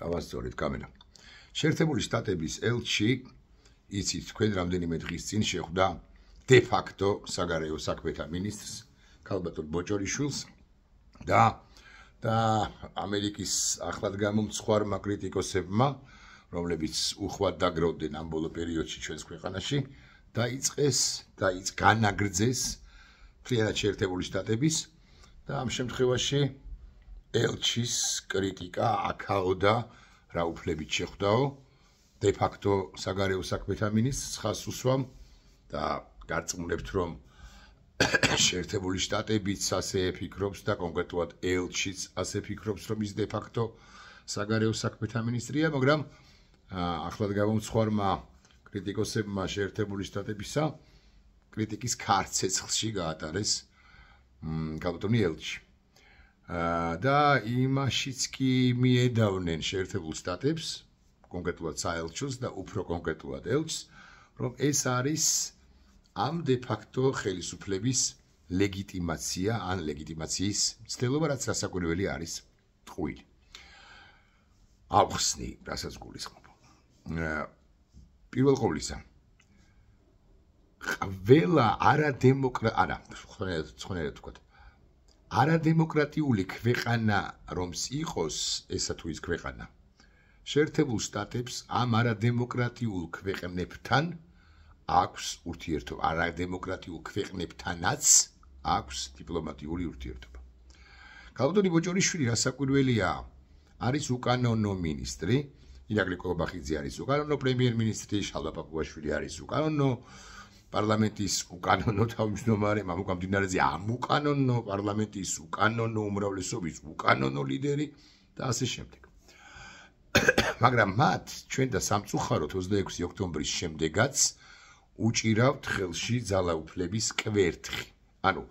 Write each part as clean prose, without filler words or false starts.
გავასწორეთ კამერა. შეერთებული შტატების ელჩი იცით თქვენ რამდენიმე დღის წინ შეხვდა de facto საგარეო საქმეთა მინისტრს ქალბატონ ბოჭორიშვილს და ამერიკის ახლად გამომცხვარმა კრიტიკოსებმა, რომლებიც უხვად დაგროვდნენ ამ ბოლო პერიოდში ჩვენს ქვეყანაში, დაიწყეს განაგრძეს მთლიანად შეერთებული შტატების და ამ შემთხვევაში ელჩის კრიტიკა აქაოდა რა უფლებით შეხვდაო de facto საგარეო საქმეთა მინისტრს ხაზს უსვამ და გარწმუნებთ რომ შეერთებული შტატებიც ასე ფიქრობს და კონკრეტულად ელჩიც ასე ფიქრობს რომ ის de facto საგარეო საქმეთა მინისტრია, მაგრამ ახლად გამომცხვარმა კრიტიკოსებმა შეერთებული შტატებისა კრიტიკის ქარცეცხლში გაატარეს ქალბატონი ელჩი. და იმაშიც კი მიედავნენ შეერთებულ შტატებს, კონკრეტულად საელჩოს და უფრო კონკრეტულად ელჩს, რომ ეს არის ამ de facto ხელისუფლების ლეგიტიმაცია ან ლეგიტიმაციის ცდილობა, რაც რასაკვირველი არის ტყუილი. ავხსნი, რასაც გულისხმობ. პირველ ყოვლისა, ყველა არადემოკრატიული ქვეყანა რომს იყოს, ესა თუ ის ქვეყანა, შეერთებულ შტატებს ამ არადემოკრატიულ ქვეყნებთან აქვს ურთიერთობა, არადემოკრატიულ ქვეყნებთანაც აქვს დიპლომატიური ურთიერთობა. ქალბატონი ბოჭორიშვილი რასაკვირველია, არის უკანონო მინისტრი, ირაკლი კობახიძე არის უკანონო პრემიერ-მინისტრი, შალვა პაპუაშვილი არის უკანონო პარლამენტის უკანონო თავმჯდომარე, მამუკამდინარეზე ამ უკანონო პარლამენტის უკანონო უმრავლესობის უკანონო ლიდერი და ასე შემდეგ. მაგრამ მათ ჩვენ და სამწუხაროდ 26 ოქტომბრის შემდეგაც უჭირავთ ხელში ძალაუფლების კვერთხი. ანუ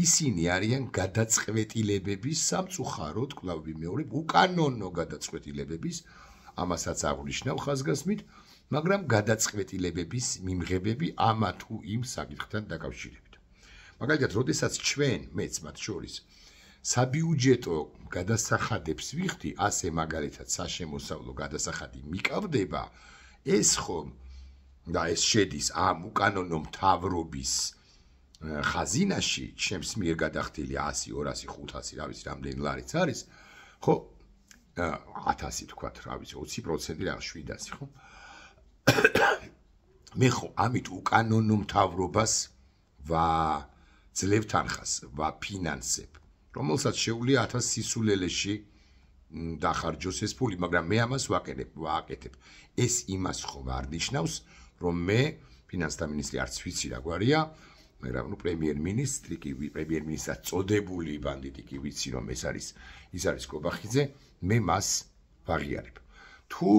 ისინი არიან გადაწყვეტილებების სამწუხაროდ კვლავ ვიმეორებ უკანონო გადაწყვეტილებების, ამასაც აღნიშნავ ხაზგასმით, მაგრამ გადაწყვეტილებების მიმღებები ამა თუ იმ საკითხთან დაკავშირებით. მაგალითად, როდესაც ჩვენ, მეც მათ შორის, საბიუჯეტო გადასახადებს ვიხდი, ასე მაგალითად საშემოსავლო გადასახადი მიკავდება, ეს ხომ და ეს შედის ამ უკანონო მთავრობის ხაზინაში, ჩემს მიერ გადახდილი 100, 200, 500, რა ვიცი, რამდენი ლარიც არის, ხო, 1000 თქვათ, რა ვიცი, 20% რა 700, ხო? მე ხო ამით უკანონო მთავრობას ვაძლევ თანხას, ვაფინანსებ, რომელსაც შეუძლია 1000 სისულელეში დახარჯოს ეს ფული, მაგრამ მე ამას ვაკეთებ. ეს იმას ხომ არ ნიშნავს, რომ მე ფინანსთა მინისტრი არც ვიცი რა გვარია, მაგრამ ნუ პრემიერ-მინისტრი კი, პრემიერ-მინისტრად წოდებული ბანდიტი კი ვიცი რომ ის არის კობახიძე, მე მას ვაღიარებ. თუ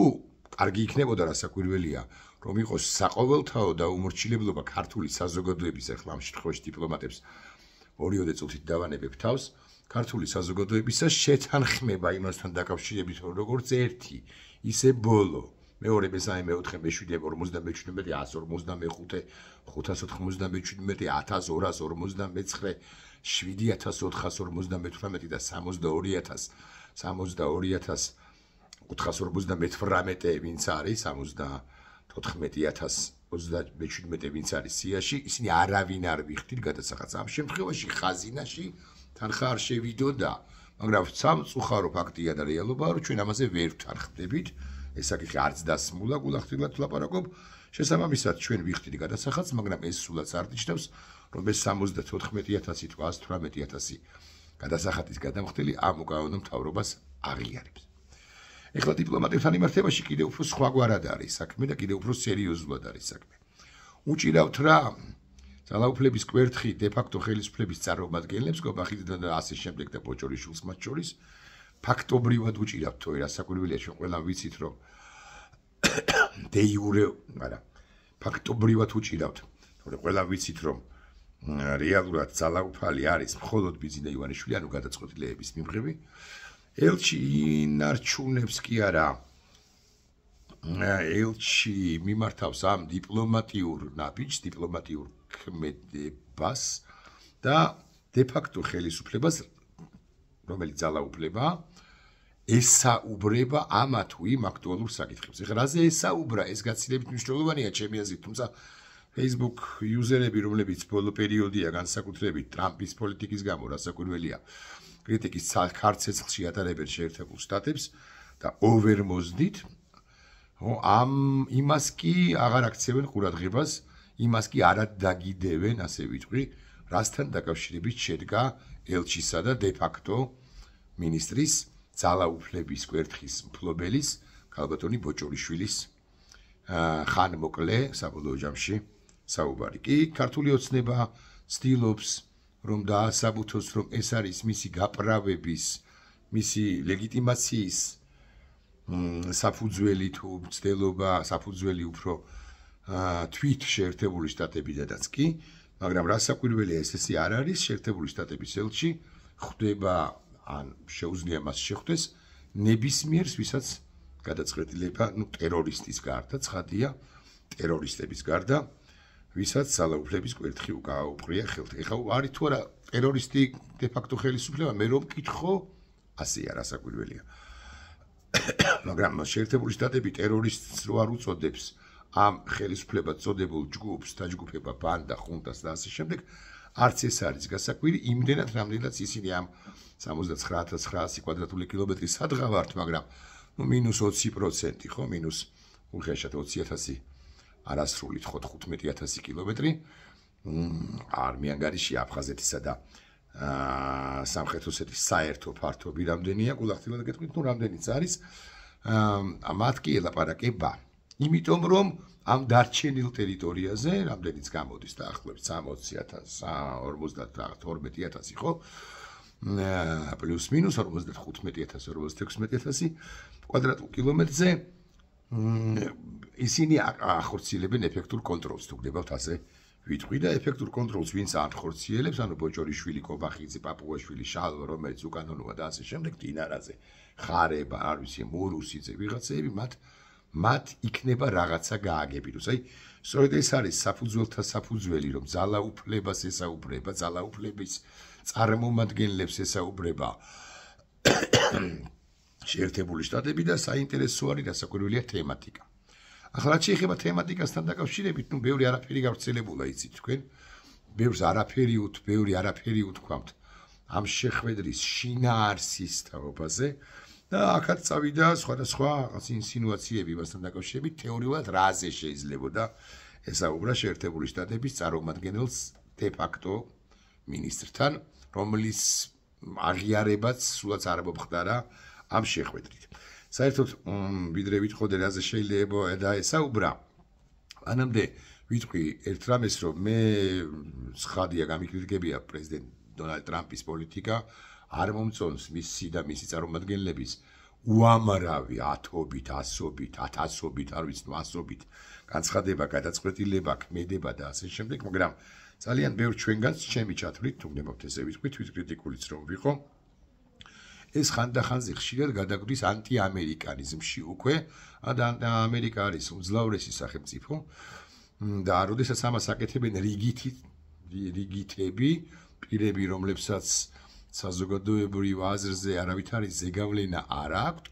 კარგი იქნებოდა რასაკვირველია, რომ იყოს საყოველთაო და უმორჩილებლობა ქართული საზოგადოების, ახლა ამ შემთხვევაში დიპლომატებს 2 წუთით დავანებებ თავს, ქართული საზოგადოებისა შეთანხმება იმასთან დაკავშირებით, როგორც ერთი, ისე ბოლო, მეორე, მესამე, მეოთხე, მეშვიდე, 57, 155, 597, 1249, 7458 და 62458, ვინც არის 74037 ვინც არის სიაში, ისინი არავინ არ ვიხდით გადასახადს. ამ შემთხვევაში ხაზინაში თანხა არ შევიდოდა, მაგრამ სამწუხარო ფაქტია და რეალობაა, რომ ჩვენ ამაზე ვერ ვთანხმდებით. ეს საკითხი არც დასმულა, გულახდილად ვლაპარაკობ. შესაბამისად, ჩვენ ვიხდით გადასახადს, მაგრამ ეს სულაც არ ნიშნავს, რომ ეს 74000 თუ 118000 გადასახადის გადამხდელი ამ უკანონო მთავრობას აღიარებს. ეხლა დიპლომატებთან იმართებაში კიდევ უფრო სხვაგვარად არის საქმე და კიდევ უფრო სერიოზულად არის საქმე. უჭირავთ რა ძალაუფლების კვერთხი de facto ხელისუფლების წარმომადგენლებს, კობახიძიდან და ასე შემდეგ და ბოჭორიშვილს მათ შორის ფაქტობრივად უჭირავთ თორე რასაკვირველია, ჩვენ ყველამ ვიცით რომ de jure, არა, ფაქტობრივად უჭირავთ, თორე ყველამ ვიცით რომ რეალურად ძალაუფალი არის მხოლოდ ბიძინა ივანიშვილი, ანუ გადაწყვეტილებების მიმღები. ელჩი ინარჩუნებს კი არა, ელჩი მიმართავს ამ დიპლომატიურ ნაბიჯს, დიპლომატიურ ქმედებას და de facto ხელისუფლებას, რომელიც ძალაუფლებაა, ესაუბრება ამა თუ იმ აქტუალურ საკითხებს. ეხლა რაზე ესაუბრა, ეს გაცილებით მნიშვნელოვანია ჩემი აზრით, თუმცა Facebook იუზერები, რომლებიც ბოლო პერიოდია განსაკუთრებით ტრამპის პოლიტიკის გამო, რასაკვირველია, კრიტიკის ქარცეცხლში ატარებენ შეერთებულ შტატებს და ოვერმოზდით, ამ იმას კი აღარ აქცევენ ყურადღებას, იმას კი არ დაგიდევენ, ასე ვიტყვი, რასთან დაკავშირებით შედგა ელჩისა და დე-ფაქტო მინისტრის ძალაუფლების კვერთხის მფლობელის ქალბატონი ბოჭორიშვილის ხანმოკლე საბოლოო ჯამში საუბარი. კი ქართული ოცნება ცდილობს რომ დაასაბუთოს რომ ეს არის მისი გაპრავების, მისი ლეგიტიმაციის საფუძველი თუ მცდელობა, საფუძველი უფრო თვით შეერთებული შტატებიდანაც კი, მაგრამ რასაკვირველია ეს არ არის შეერთებული შტატების ელჩი ხვდება ან შეუძლია მას შეხვდეს ნებისმიერს, ვისაც გადაწყვეტილება, ტერორისტის გარდა, ცხადია, ტერორისტების გარდა, ვისაც ძალაუფლების კვერთხი უკაუპყრია ხელთ. ეხლა არის თუ არა ტერორისტი დე-ფაქტო ხელისუფლება, მე რომ მკითხო, ასეა რასაკვირველია. მაგრამ შეერთებული შტატები ტერორისტს რო არ უწოდებს ამ ხელისუფლებად წოდებულ ჯგუფს, დაჯგუფება ბანდა, ხუნტას და ასე შემდეგ, არც ეს არის გასაკვირი, იმდენად რამდენადაც ისინი ამ 79900 კვადრატული კილომეტრი სადღავართ, მაგრამ მინუს 20%, ხო, მინუს უხეშად 20000 არასრულით ხო 15000 კილომეტრი არმიანგარიში აფხაზეთისა და სამხრეთ ოსეთის საერთო ფართობი რამდენია, გულახდილად გეტყვით, ნუ რამდენიც არის, მათ კი ელაპარაკება, იმიტომ რომ ამ დარჩენილ ტერიტორიაზე, რამდენიც გამოდის დაახლოებით 60.000, 52.000, ხო? პლუს მინუს 55.000, 56.000 კვადრატულ კილომეტრზე ისინი ახორციელებენ ეფექტურ კონტროლს, თუ გდებავთ ასე ვიტყვი და ეფექტურ კონტროლს ვინც ახორციელებს, ანუ ბოჭორიშვილი, კობახიძე, პაპუაშვილი, შალვა, რომელიც უკანონოა და ასე შემდეგ, დინარაზე, ხარება, არ ვიცი, მურუსიძე, ვიღაცები, მათ იქნება რაღაცა გააგებინოს. აი, სწორედ ეს არის საფუძველთა საფუძველი, რომ ძალაუფლებას ესაუბრება, ძალაუფლების წარმომადგენლებს ესაუბრება შეერთებული შტატები და საინტერესო არის რასაკვირველია თემატიკა. ახლა რაც შეეხება თემატიკასთან დაკავშირებით, ბევრი არაფერი გავრცელებულა, იცით თქვენ, ბევრი არაფერი უთქვამთ ამ შეხვედრის შინაარსის თაობაზე და აქაც წავიდა სხვადასხვა ინსინუაციები მასთან დაკავშირებით, თეორიულად რაზე შეიძლებოდა ესაუბრა შეერთებული შტატების წარმომადგენელს დე-ფაქტო მინისტრთან, რომლის აღიარებაც სულაც არ მომხდარა ამ შეხვედრით. საერთოდ ვიდრე ვიტყოდე რაზე შეიძლება დაესაუბრა, მანამდე ვიტყვი ერთ რამეს, რომ მე ცხადია გამიკრიტიკებია პრეზიდენტ დონალდ ტრამპის პოლიტიკა, არ მომწონს მისი და მისი წარმომადგენლების უამრავი ათობით, ასობით, ათასობით, არ ვიცი, ასობით განცხადება, გადაწყვეტილება, ქმედება და ასე შემდეგ, მაგრამ ძალიან ბევრ ჩვენგანს ჩემი ჩათვლით, თუ გნებავთ ესე ვიტყვი, თვითკრიტიკულიც რომ ვიყო, ეს ხანდახანზე ხშირად გადაგვდის ანტიამერიკანიზმში უკვე და ამერიკა არის უმძლავრესი სახელმწიფო და როდესაც ამას აკეთებენ რიგითები, პირები, რომლებსაც საზოგადოებრივ აზრზე არავითარი ზეგავლენა არ აქვთ,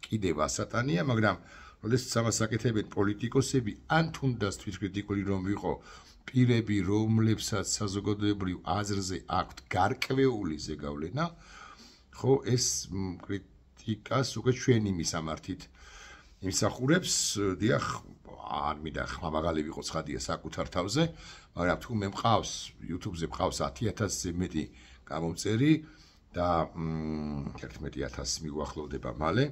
კიდევ ასატანია, მაგრამ როდესაც ამას აკეთებენ პოლიტიკოსები, ან თუნდაც თვითკრიტიკული რომ ვიყო, პირები, რომლებსაც საზოგადოებრივ აზრზე აქვთ გარკვეული ზეგავლენა, ხო, ეს კრიტიკას უკვე ჩვენი მისამართით იმსახურებს, დიახ, არ მინდა ხმამაღალი ვიყო ცხადია საკუთარ თავზე, მაგრამ თუ მე მყავს, YouTube-ზე მყავს 10000-ზე მეტი გამომწერი და 11000 მიუახლოვდება მალე,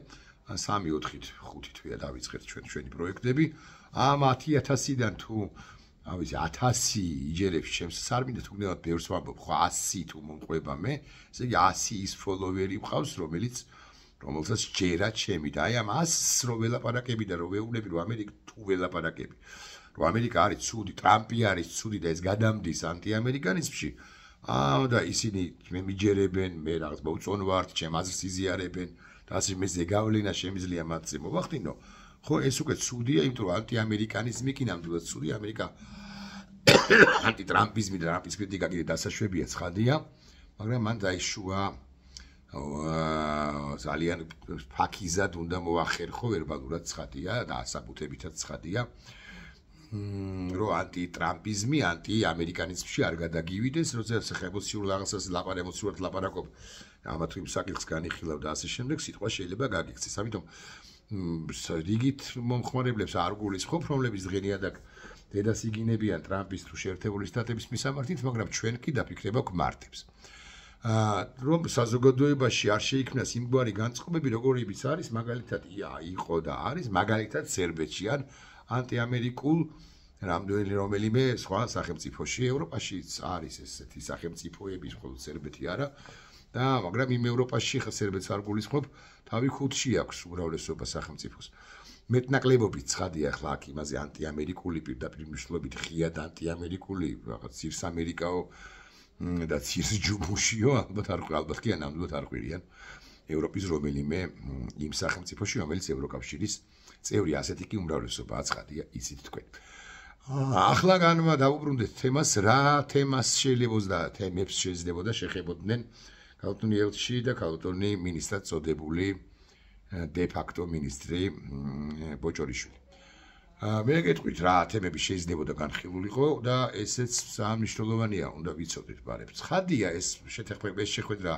3-4-ით, 5-ით ვია დავიწყეთ ჩვენი პროექტები, ამ 10000-დან თუ ავიცი 1000 იჯერებს ჩემს არ მინდა თუ გნებავთ ბევრს ვამბობ, ხო 100 თუ მომყვება მე, ესე იგი 100 ის ფოლოვერი მყავს, რომელსაც ჯერა ჩემი და აი ამ 100-ს რო ველაპარაკები და რო ვეუბნები, რომ ამერიკა თუ ველაპარაკები, რომ ამერიკა არის ცუდი, ტრამპი არის ცუდი და ეს გადამდის ანტიამერიკანიზმში, და ისინი მე მიჯერებენ, მე რაღაც მოუწონ ვართ, ჩემ აზრს იზიარებენ და ასე მე ზეგავლენა შემიძლია მათზე მოვახდინო. ხო, ეს უკვე ცუდია, იმიტომ რომ ანტიამერიკანიზმი კი ნამდვილად ცუდია, ამერიკა ანტიტრამპიზმი და ტრამპის კრიტიკა კიდე დასაშვებია ცხადია, მაგრამ მან დაიშუა ძალიან ფაქიზად უნდა მოახერხო ვერბალურად ცხადია და ასაბუთებითაც ცხადია რომ ანტიტრამპიზმი, ანტიამერიკანიზმში არ გადაგივიდეს, როცა ემოციურ რაღაცას ემოციურად ლაპარაკობ, ამა თუ იმ საკითხს განიხილავ და ასე შემდეგ, სიტყვა შეიძლება გაგიქცეს. ამიტომ რიგით მომხმარებლებს არ გულისხმობ, რომლებიც დღენიადაკ დედას იგინებიან ტრამპის თუ შეერთებული შტატების მისამართით, მაგრამ ჩვენ კი დაფიქრება გვმართებს. რომ საზოგადოებაში არ შეიქმნას იმგვარი განწყობები, როგორიც არის, მაგალითად იყო და არის, მაგალითად სერბეთში ან ანტიამერიკულ რომელიმე სხვა სახელმწიფოში ევროპაშიც არის ესეთი სახელმწიფოები, მხოლოდ სერბეთი არა და მაგრამ იმ ევროპაში ხა სერბეთს არ გულისხმობ, თავი ხუთში აქვს უმრავლესობა სახელმწიფოს. მეტნაკლებობით ცხადია ახლა აქ იმაზე ანტიამერიკული პირდაპირ მნიშვნელობით ღიად ანტიამერიკული რაღაც ცირს ამერიკაო და ცირს ჯუმუშიო ალბათ კი ნამდვილად არ ყვირიან ევროპის რომელიმე იმ სახელმწიფოში, რომელიც ევროკავშირის წევრი, ასეთი კი უმრავლესობაა ცხადია, იცით თქვენ. ახლა დავუბრუნდეთ თემას, რა თემას შეიძლება თემებს შეიძლებოდა შეხებოდნენ ქალბატონი ელჩი და ქალბატონი მინისტრად წოდებული დე-ფაქტო მინისტრი ბოჭორიშვილი. მე გეტყვით რა თემები შეიძლებოდა განხილულიყო და ესეც სამნიშნულოვანია, უნდა ვიცოდეთ ბარებ. ცხადია ეს შეხვედრა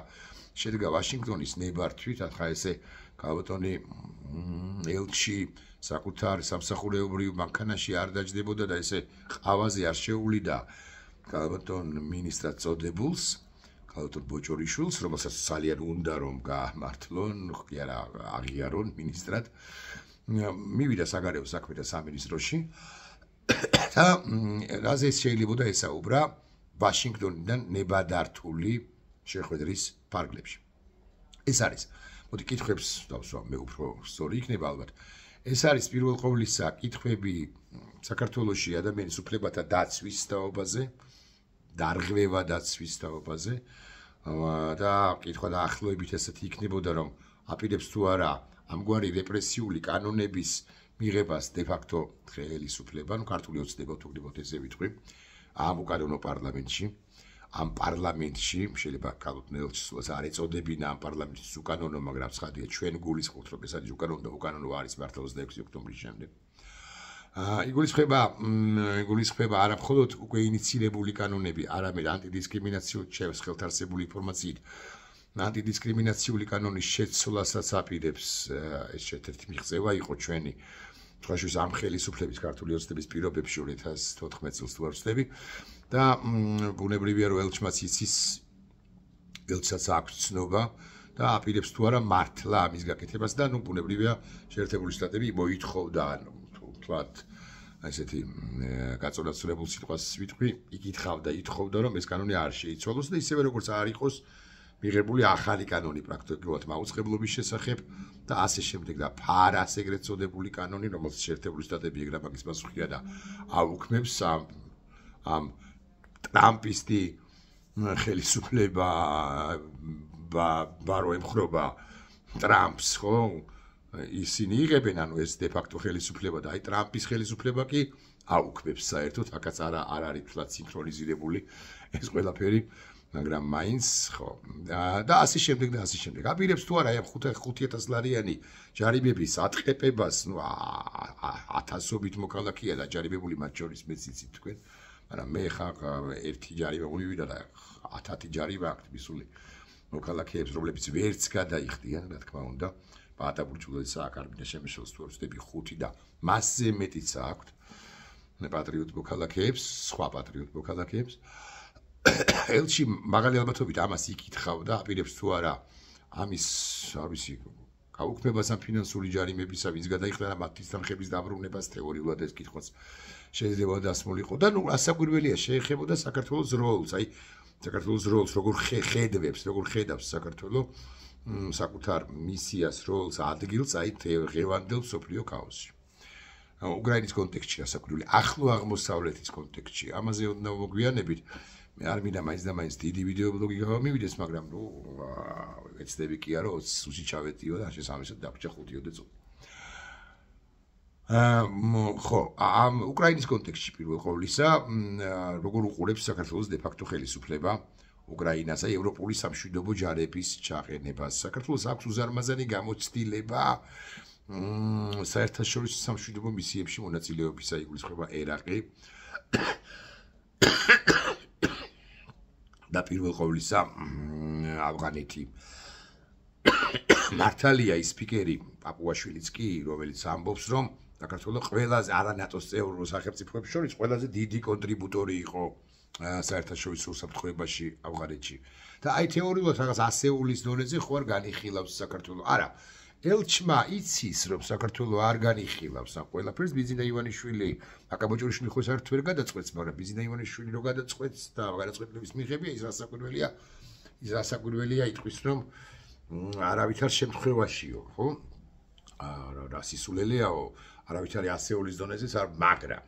შედგა ვაშინგტონის ნებართვით, ახლა ესე ქალბატონი ელჩი საკუთარ სამსახურეობრივ მანქანაში არ დაჯდებოდა და ესე ყავაზე არ შეუვლიდა ქალბატონ მინისტრად წოდებულს, ქალბატონ ბოჭორიშვილს, რომელსაც ძალიან უნდა რომ გაამართლონ, კი არა აღიარონ მინისტრად. მივიდა საგარეო საქმეთა სამინისტროში და რაზე შეიძლება ესაუბრა ვაშინგტონიდან ნებადართული შეხვედრის ფარგლებში. ეს არის, მოდი კითხვებს დავსვა, მე უფრო სწორი იქნება ალბათ. ეს არის პირველ ყოვლისა კითხვები საქართველოში ადამიანის უფლებათა დაცვის თაობაზე, დარღვევა დაცვის თაობაზე და კითხვა დაახლოებით ესეთი იქნებოდა, რომ აპირებს თუ არა ამგვარი რეპრესიული კანონების მიღებას დე-ფაქტო ხელისუფლება, ქართული ოცნება თუ გდებოთ ესე ვიტყვი, ამ უკანონო პარლამენტში, ამ პარლამენტში შეიძლება ქალბატონელს არ ეწოდებინა ამ პარლამენტის უკანონო, მაგრამ ცხადია ჩვენ გულისხმობთ, რომ ეს არის უკანონო და უკანონო არის მართლა 26 ოქტომბრის შემდეგ. იგულისხმება არა მხოლოდ უკვე ინიცირებული კანონები, არამედ ანტიდისკრიმინაციო ჩემს ხელთარსებული ინფორმაციით ანტიდისკრიმინაციული კანონის შეცვლასაც აპირებს ეს ერთ-ერთი მიღწევა იყო ჩვენი თქვაშვის ამ ხელისუფლების ქართული ოცნების პირობებში 2014 წელს თუ არ ვცდები და ბუნებრივია რომ ელჩმაც იცის ელჩსაც აქვს ცნობა და აპირებს თუ არა მართლა ამის გაკეთებას და ნუ ბუნებრივია შეერთებული შტატები მოითხოვდა ანუ თქვათ ესეთი გაწონასწორებულ სიტყვას ვიტყვი, იკითხავდა, ითხოვდა რომ ეს კანონი არ შეიცვალოს და ისევე როგორც არ იყოს მიღებული ახალი კანონი პრაქტიკულად მაუწყებლობის შესახებ და ასე შემდეგ და ფარას ეგრეთ წოდებული კანონი, რომელსაც შეერთებული შტატები ეგრა მაგის პასუხია და აუქმებს ამ ტრამპისტი ხელისუფლება ბარო ემხრობა ტრამპს, ხო? ისინი იღებენ ანუ ეს დე-ფაქტო ხელისუფლება და აი ტრამპის ხელისუფლება კი აუქმებს საერთოდ, აქაც არ არის თლაც სინქრონიზირებული ეს ყველაფერი. მაგრამ მაინც ხო და ასე შემდეგ და ასე შემდეგ. აპირებს თუ არა 5,000 ლარიანი ჯარიმების ატყეპებას, ნუ ათასობით მოქალაქეა დაჯარიმებული მათ შორის მეც იცით თქვენ, მაგრამ მე ხა ერთი ჯარიმა მივიდა და 1000 ჯარიმა აქვს მისული მოქალაქეებს, რომლებიც ვერც გადაიხდიან, რა თქმა უნდა. პატაბურჯულოც აქვს არბინა შემეშელს თუ არ ვწდები 5 და მასზე მეტიც აქვს პატრიოტ მოქალაქეებს, სხვა პატრიოტ მოქალაქეებს. ელჩი მაგალი ალბათობით ამას იკითხავდა, აპირებს თუ არა ამის არ ვიცი გაუქმებას ამ ფინანსური ჯარიმებისა, ვინც გადაიხდა მათთვის თანხების დაბრუნებას თეორიულად ეს კითხვაც შეიძლება დასმულიყო და ნუ ასაკვირველია შეეხებოდა საქართველოს როლს, აი საქართველოს როლს როგორ ხედავს, როგორ ხედავს საქართველო საკუთარ მისიას როლს ადგილს აი ღევანდელ სოფლიო ქაოსში. უკრაინის კონტექსტში ასაკვირველი, ახლო აღმოსავლეთის კონტექსტში, ამაზე უნდა მოგვიანებით. მე არ მინდა მაინც და მაინც დიდი ვიდეო ბლოგი გავამივიდეს, მაგრამ ნუ ეცდები კი არა 20 სუში ჩავეტიო და შესაბამისად დაგჭა 5-ო და წუთი. ხო, ამ უკრაინის კონტექსტში პირველ ყოვლისა, როგორ უყურებს საქართველოს დე-ფაქტო ხელისუფლება უკრაინას და ევროპული სამშვიდობო ჯარების ჩაყენებას. საქართველოს აქვს უზარმაზარი გამოცდილება საერთაშორისო სამშვიდობო მისიებში მონაწილეობისა, იგულისხმება ერაყი და პირველ ყოვლისა ავღანეთი. მართალია ის სპიკერი პაპუაშვილიც კი, რომელიც ამბობს, რომ საქართველოს ყველაზე არა ნატოს წევრ სახელმწიფოებს შორის ყველაზე დიდი კონტრიბუტორი იყო საერთაშორისო უსაფრთხოებაში ავღანეთში. და აი თეორიულად რაღაც ასეულის დონეზე ხო არ განიხილავს საქართველოს. არა, ელჩმა იცის, რომ საქართველოს არ განიხილავს ამ ყველაფერს. ბიზინა ივანიშვილი, აკაბოჭორიშვილი ხო საერთოდ ვერ გადაწყვეტს, მაგრამ ბიზინა ივანიშვილი რო გადაწყვეტს და გადაწყვეტილების მიღებია, ის რასაკვირველია იტყვის, რომ არავითარ შემთხვევაშიო, ხო? რა სისულელეაო, არავითარი ასეულის დონეზე არ, მაგრამ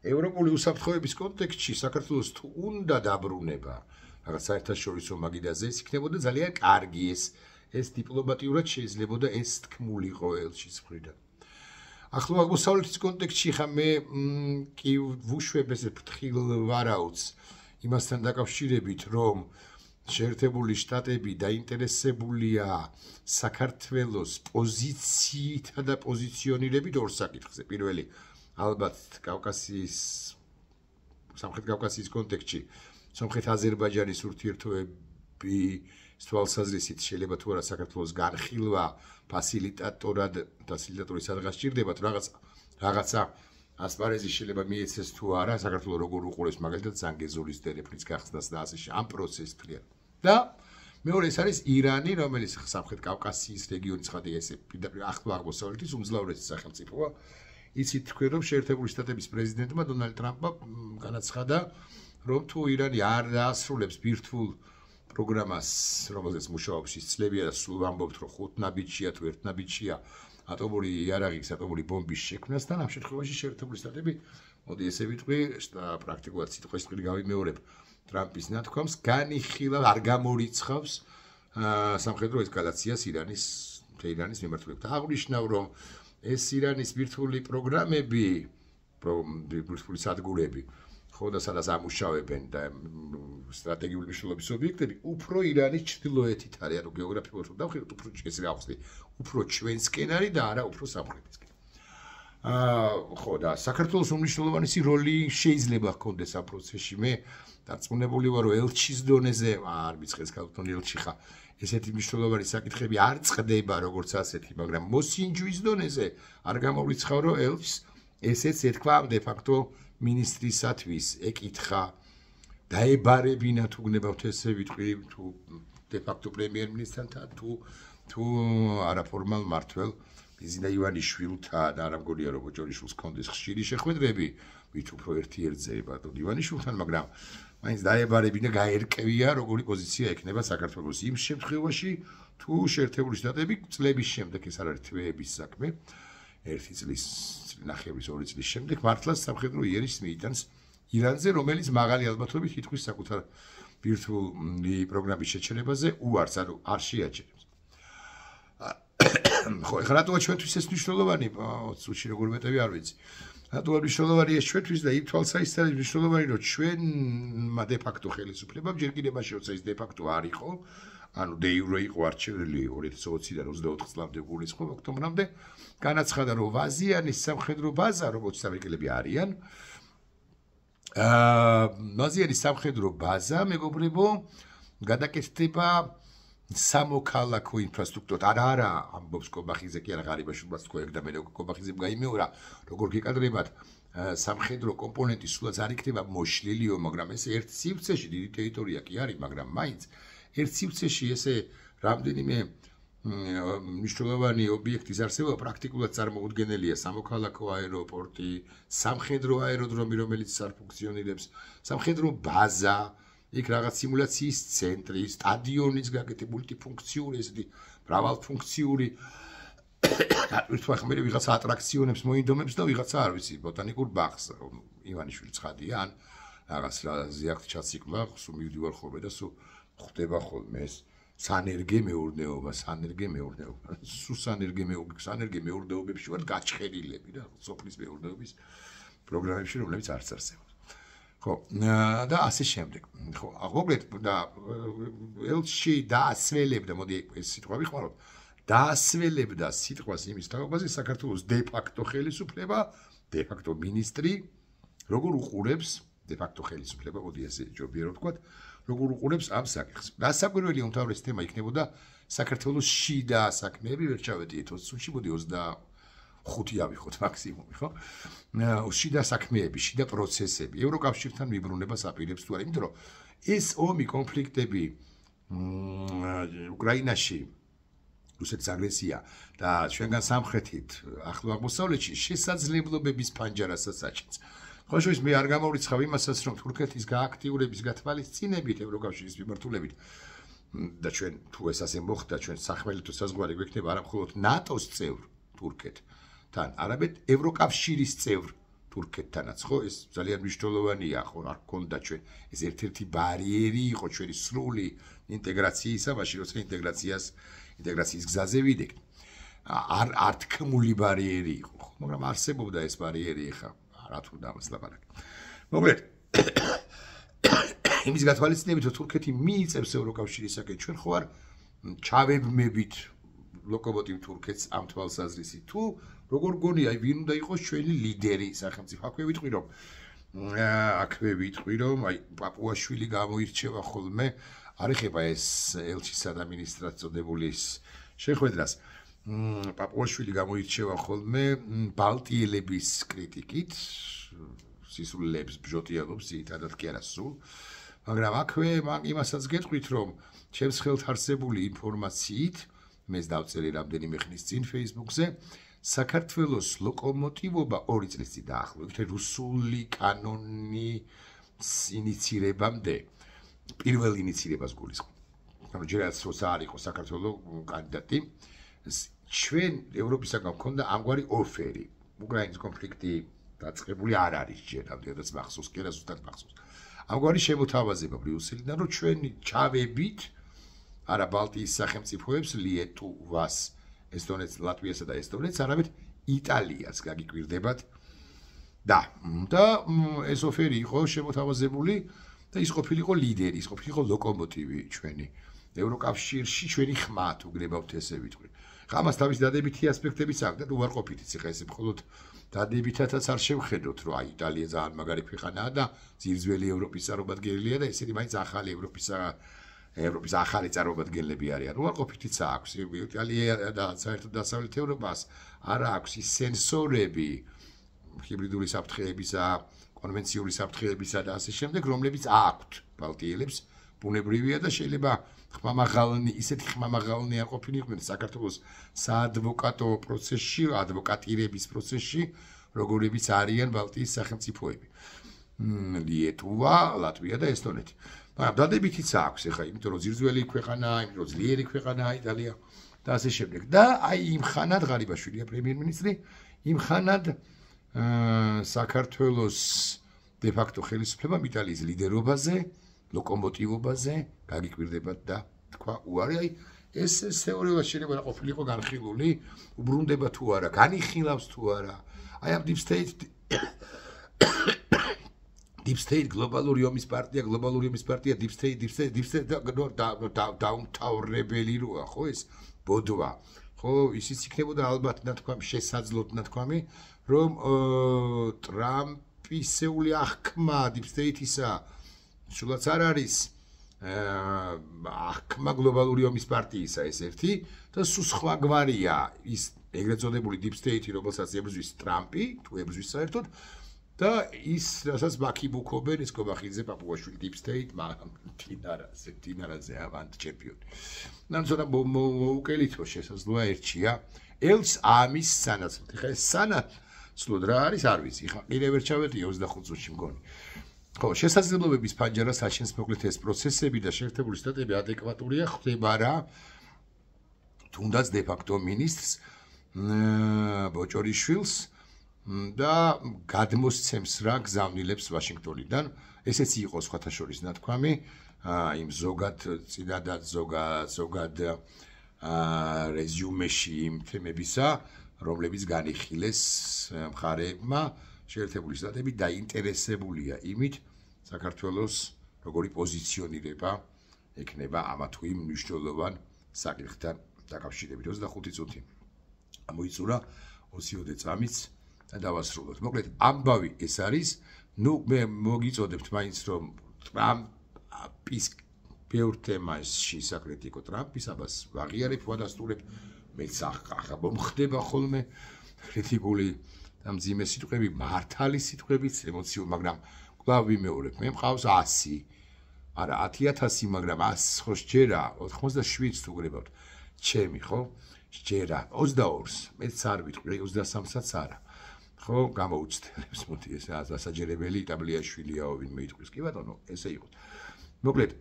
ევროპული უსაფრთხოების კონტექსტში საქართველოს თუ უნდა დაბრუნება რაღაც საერთაშორისო მაგიდაზე, ეს იქნებოდა ძალიან კარგი, ეს დიპლომატიურად შეიძლებოდა ეს თქმულიყო ელჩის მხრიდან. ახლო აღმოსავლეთის კონტექსტში ხა მე კი ვუშვებ ეს ფრთხილ ვარაუდს იმასთან დაკავშირებით, რომ შეერთებული შტატები დაინტერესებულია საქართველოს პოზიციითა და პოზიციონირებით ორ საკითხზე. პირველი, ალბათ სამხრეთ კავკასიის კონტექსტში სომხეთ-აზერბაიჯანის ურთიერთობების თვალსაზრისით შეიძლება თუ არა საქართველოს განხილვა ფასილიტატორი სადღაც ჭირდებათ რაღაცა ასპარეზი შეიძლება მიეცეს თუ არა საქართველოს როგორ უყურებს მაგალითად ზანგეზურის ტელეფონის გახსნას და ასე ამ პროცესს. და მეორე ეს არის ირანი, რომელიც სამხრეთ კავკასიის რეგიონის ხადი ესე პირდაპირ ახლო აღმოსავლეთის უმძლავრესი სახელმწიფოა. იცით თქვენ რომ შეერთებული შტატების პრეზიდენტმა დონალდ ტრამპმა განაცხადა, რომ თუ ირანი არ დაასრულებს ბირთვულ პროგრამას, რომელზეც მუშაობს ის წლებია და სულ ვამბობთ, რომ 5 ნაბიჯია თუ 1 ნაბიჯია ატომური იარაღის, ატომური ბომბის შექმნასთან, ამ შემთხვევაში შეერთებული შტატები, მოდი ესე ვიტყვი, პრაქტიკულად სიტყვის წყლი გავიმეორებ, ტრამპის ნათქვამს განიხილავს, არ გამორიცხავს სამხედრო ესკალაციას ირანის მიმართულებით. აღნიშნავ, რომ ეს ირანის ბირთვული პროგრამები, ბირთვული სადგურები, ხო და სადაც ამუშავებენ და სტრატეგიული მნიშვნელობის ობიექტები, უფრო ირანის ჩრდილოეთით არის, ანუ გეოგრაფიულად დავხედოთ, უფრო ეს რა ხსნი, უფრო ჩვენსკენ არის და არა უფრო სამხრეთისკენ. ხო და საქართველოს უმნიშვნელოვანესი როლი შეიძლება ჰქონდეს ამ პროცესში. მე დარწმუნებული ვარ, რომ ელჩის დონეზე, არ მიწყეს ქალბატონი ელჩი ხა, ესეთი მნიშვნელოვანი საკითხები არ წყდება როგორც ასეთი, მაგრამ მოსინჯვის დონეზე არ გამოვრიცხავ, რომ ელჩს ესეც ეთქვა de facto მინისტრისათვის ეკითხა დაებარებინა თუ გნებავთ ესე ვიტყვი თუ de facto პრემიერ-მინისტრთან თუ არაფორმალ მართველ ბიზინა ივანიშვილთან და არ მგონია რომ ბოჭორიშვილს ჰქონდეს ხშირი შეხვედრები ვით უფრო ერთ-ერთზე ბატონ ივანიშვილთან, მაგრამ მაინც დაებარებინა გაერკვია როგორი პოზიცია ექნება საქართველოს იმ შემთხვევაში თუ შეერთებული შტატები წლების შემდეგ ეს არ არის თვეების საქმე 1 წლის ნახევრის 2 წლის შემდეგ მართლაც სამხედრო იერიშს მიიტანს ირანზე, რომელიც მაღალი ალბათობით ითქვის საკუთარ ბირთვული პროგრამის შეჩერებაზე უარს, ანუ არ შეაჩერებს. ხო, ეხლა რატოა ჩვენთვის ეს მნიშვნელოვანი? სულში როგორ მეტევი არ ვიცი. რატოა მნიშვნელოვანი ეს ჩვენთვის და იმ თვალსაზრისით არის მნიშვნელოვანი, რომ ჩვენმა de facto ხელისუფლებამ ჯერ კიდევ მაშინ როცა ის de facto არ იყო, ანუ de jure იყო არჩეული 2020-დან 24 წლამდე გულისხმობ ოქტომბრამდე, განაცხადა, რომ ვაზიანის სამხედრო ბაზა, როგორც ამერიკელები არიან, ვაზიანის სამხედრო ბაზა, მეგობრებო, გადაკეთდება სამოქალაქო ინფრასტრუქტურად. არა, ამბობს კობახიძე კი არა ღარიბაშვილს თქვა ეგ და მე კობახიძემ გაიმეორა, როგორ გეკადრებათ სამხედრო კომპონენტი სულაც არ იქნება მოშლილიო, მაგრამ ეს ერთ სივრცეში დიდი ტერიტორია კი არის, მაგრამ მაინც ერთ სივრცეში ესე რამდენიმე მნიშვნელოვანი ობიექტის არსებობა პრაქტიკულად წარმოუდგენელია. სამოქალაქო აეროპორტი, სამხედრო აეროდრომი, რომელიც არ ფუნქციონირებს, სამხედრო ბაზა, იქ რაღაც სიმულაციის ცენტრი, სტადიონის გაკეთებული მულტიფუნქციური, ესეთი მრავალფუნქციური ირთვა ხმერი ვიღაცა ატრაქციონებს მოინდომებს და ვიღაცა არ ვიცი, ბოტანიკურ ბაღს, ივანიშვილი ცხადია, ან რაღაც ზიახთ ჩაციკმა, სულ მივდივარ ხოლმე და სულ ხვდება ხოლმე ეს სანერგე მეურნეობა, სულ სანერგე მეურნეობებში ვარ გაჩხერილები და სოფლის მეურნეობის პროგრამებში, რომლებიც არც არსებობს. ხო და ასე შემდეგ ხო მოკლედ და ელჩი დაასველებდა მოდი ეს სიტყვა ვიხმაროთ დაასველებდა სიტყვას იმის თაობაზე საქართველოს დე ფაქტო ხელისუფლება დე ფაქტო მინისტრი როგორ უყურებს დე ფაქტო ხელისუფლება მოდი ესე ჯობია რომ ვთქვათ როგორ უყურებს ამ საკითხს დასაკვირველი უმთავრესი თემა იქნებოდა საქართველოს შიდა საქმეები ვერ ჩავედიეთ 20-ში მოდი 25 ავიხოთ მაქსიმუმი ხო შიდა საქმეები შიდა პროცესები ევროკავშირთან მიბრუნებას აპირებს თუ არა იმიტომ რომ ეს ომი კონფლიქტები უკრაინაში რუსეთის აგრესია და ჩვენგან სამხრეთით ახლო აღმოსავლეთში შესაძლებლობების ფანჯარასაც აჩენს ხო შუის მე არ გამოვრიცხავ იმასაც რომ თურქეთის გააქტიურების გათვალისწინებით ევროკავშირის მიმართულებით და ჩვენ თუ ეს ასე მოხდა ჩვენ სახმელეთო საზღვარი გვექნება არა მხოლოდ ნატოს წევრ თურქეთთან არამედ ევროკავშირის წევრ თურქეთთანაც ხო ეს ძალიან მნიშვნელოვანია ხო არ გქონდა ჩვენ ეს ერთ-ერთი ბარიერი იყო ჩვენი სრული ინტეგრაციისა მაშინ როცა ინტეგრაციის გზაზე ვიდექ არ თქმული ბარიერი იყო ხო მაგრამ არსებობდა ეს ბარიერი ხა რა თუ დამას ლაპარაკი მოკლედ იმის გათვალისწინებით რომ თურქეთი მიიწევს ევროკავშირისაკენ ჩვენ ხო არ ჩავებმებით ლოკომოტივ თურქეთს ამ თვალსაზრისით თუ როგორ გონია ვინ უნდა იყოს ჩვენი ლიდერი სახელმწიფო აქვე ვიტყვი რომ აი პაპუაშვილი გამოირჩევა ხოლმე არ ეხება ეს ელჩისა და მინისტრად წოდებულის შეხვედრას პაპუაშვილი გამოირჩევა ხოლმე ბალტიელების კრიტიკით სისულელებს ბჟოტიანობს ძირითადად კი არა სულ მაგრამ აქვე იმასაც გეტყვით რომ ჩემს ხელთ არსებული ინფორმაციით მეც დავწერე რამდენიმე ხნის წინ Facebook-ზე საქართველოს ლოკომოტივობა 2 წლის წინ დაახლოებით რუსული კანონის ინიცირებამდე პირველ ინიცირებას გულისხმობ ანუ ჯერაც როცა არ იყო საქართველოს კანდიდატი ჩვენ ევროპისაგან გვქონდა ამგვარი ოფერი უკრაინის კონფლიქტი დაწყებული არ არის ჯერ ამდენადაც მახსოვს კი არა ზუსტად მახსოვს ამგვარი შემოთავაზება ბრიუსელიდან რომ ჩვენი ჩავებით არა ბალტიის სახელმწიფოებს ლიეტუვას ესტონეთს ლატვიასა და ესტონეთს არამედ იტალიას გაგიკვირდებათ და ეს ოფერი იყო შემოთავაზებული და ის ყოფილიყო ლიდერი ის ყოფილიყო ლოკომოტივი ჩვენი ევროკავშირში ჩვენი ხმა თუ გნებავთ ესე ვიტყვი ამას თავის დადებითი ასპექტებიც აქვს და უარყოფითიც ხა ესე მხოლოდ დადებითათაც არ შევხედოთ რომ აი იტალია ძალიან მაგარი ქვეყანაა და ძირძველი ევროპის წარმომადგენელია და ესენი მაინც ახალი ევროპის ახალი წარმომადგენლები არიან უარყოფითიც აქვს იტალია და საერთოდ დასავლეთ ევროპას არა აქვს ის სენსორები ჰიბრიდული საფრთხეებისა კონვენციური საფრთხეებისა და ასე შემდეგ რომლებიც აქვთ ბალტიელებს ბუნებრივია და შეიძლება ხმამაღალნი ისეთი ხმამაღალნი არ ყოფილიყვნენ საქართველოს საადვოკატო პროცესში ადვოკატირების პროცესში როგორებიც არიან ბალტიის სახელმწიფოები ლიეტუვა ლატვია და ესტონეთი მაგრამ დადებითიც აქვს ეხა იმიტომ რომ ძირძველი ქვეყანაა იმიტომ რომ ძლიერი ქვეყანაა იტალია და ასე შემდეგ და აი იმ ხანად ღარიბაშვილია პრემიერ-მინისტრი იმ ხანად საქართველოს დე ფაქტო ხელისუფლება იტალიის ლიდერობაზე ლოკომოტივობაზე გაგიკვირდებათ და თქვა უარი აი ეს თეორიულად შეიძლება ყოფილიყო განხილული უბრუნდება თუ არა განიხილავს თუ არა აი ამ deep state გლობალური ომის პარტია deep state დაუმთავრებელი როა ხო ეს ბოდვა ხო ისიც იქნებოდა ალბათ ნათქვამი შესაძლოდ ნათქვამი რომ ტრამპისეული აღქმა deep state-ისა სულაც არ არის აღქმა გლობალური ომის პარტიისა ეს ერთი და სულ სხვა გვარია ის ეგრეთ წოდებული deep state რომელსაც ებრძვის ტრამპი თუ ებრძვის საერთოდ და ის რასაც მაქიბუქობენ ის კობახიძე პაპუაშვილი deep state დინარაზე ავანტ ჩემპიონი ნან ცოტა მოუკელითო შესაძლოა ერთია ელს ამის სანაცვლოდ ხა ეს სანაცვლოდ რა არის არ ვიცი ხა კიდევ ვერ ჩავედი 25 წუთში მგონი ხო შესაძლებლობების ფანჯარას აჩენს მოკლედ ეს პროცესები და შეერთებული შტატები ადეკვატურია ხდება რა თუნდაც დე ფაქტო მინისტრს ბოჭორიშვილს და გადმოსცემს რა გზავნილებს ვაშინგტონიდან ესეც იყო სხვათა შორის ნათქვამი იმ ზოგად რეზიუმეში იმ თემებისა რომლებიც განიხილეს მხარეებმა შეერთებული შტატები დაინტერესებულია იმით საქართველოს როგორი პოზიციონირება ექნება ამა თუ იმ მნიშვნელოვან საკითხთან დაკავშირებით. 25 წუთი მოიწურა 20-ოდე წამიც და დავასრულოთ. მოკლედ, ამბავი ეს არის, მე მოგიწოდებთ მაინც რომ ტრამპის ბევრ თემაში საკრიტიკო ტრამპის აბას ვაღიარებ, ვადასტურებ, მეც ახლა მომხდება ხოლმე კრიტიკული და მძიმე სიტყვები, მართალი სიტყვებიც, ემოციურ, მაგრამ კვლავ ვიმეორებ, მე მყავს 100, არა 10,000, მაგრამ 100 ხო შეჯერა, 87-ს თუ გრებავთ, ჩემი ხო? შეჯერა 22-ს, მეც არ ვიტყვი, 23-საც არა. ხო, გამოუცდელებს, მოდი ეს ასაჯერებელი იტაბლიაშვილიაო, ვინმე იტყვის, კი ბატონო, ესე იყო. მოკლედ,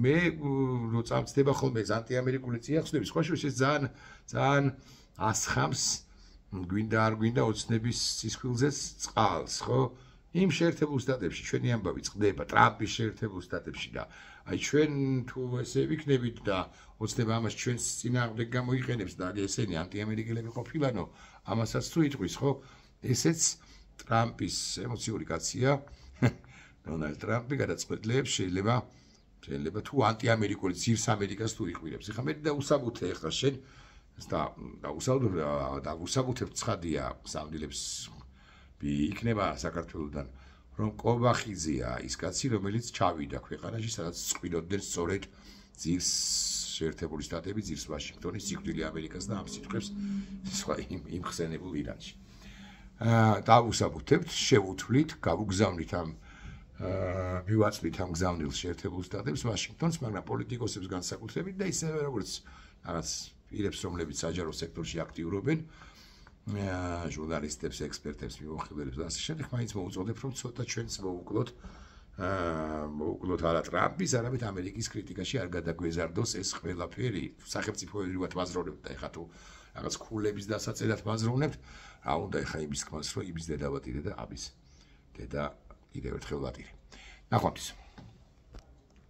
მე რო წამწდება ხოლმე ეს ანტიამერიკული წიაღწევები, სხვა შორის ეს ძალიან ასხამს, გვინდა არ გვინდა ოცნების სისხლზეც წყალს, ხო? იმ შეერთებულ შტატებში ჩვენი ამბავი წყდება ტრამპის შეერთებულ შტატებში და აი ჩვენ თუ ესე ვიქნებით და ოცნება ამას ჩვენს წინააღმდეგ გამოიყენებს და ესენი ანტიამერიკელები ყოფილანო, ამასაც თუ იტყვის, ხო? ესეც ტრამპის ემოციური კაცია. დონალდ ტრამპი გადაწყვეტილებს შეიძლება თუ ანტიამერიკული ძირს ამერიკას თუ იყვირებს. ეხლა მე დაუსაბუთე ახლა შენ დაუსაბუთებ ცხადია სამდილებს იქნება საქართველოსთან რომ კობახიძეა ის კაცი რომელიც ჩავიდა ქვეყანაში სადაც წყვიდოდნენ სწორედ ძირს შეერთებული შტატები ძირს ვაშინგტონის სიკვდილი ამერიკას და ამ სიტყვებს სხვა იმ ხსენებულ ირანში. დაუსაბუთებთ, შევუთვლით, გავუგზავნით ამ მივაწვით ამ გზავნილ შეერთებულ შტატებს ვაშინგტონს, მაგრამ პოლიტიკოსებს განსაკუთრებით და ისევე როგორც რაღაც პირებს, რომლებიც საჯარო სექტორში აქტიურობენ, ჟურნალისტებს, ექსპერტებს, მიმოხილველებს და ასე შემდეგ, მაინც მოუწოდებ, რომ ცოტა ჩვენც მოუკლოთ არა ტრამპის, არამედ ამერიკის კრიტიკაში არ გადაგვეზარდოს ეს ყველაფერი. სახელმწიფოებრივად ვაზროვნებთ და ეხლა თუ რაღაც ქულების დასაწერად ვაზროვნებთ, რა უნდა ეხლა იმის თქმას, რომ იმის დედა ვატირე და ამის დედა კიდევ ერთხელ ვატირე. ნახვამდის.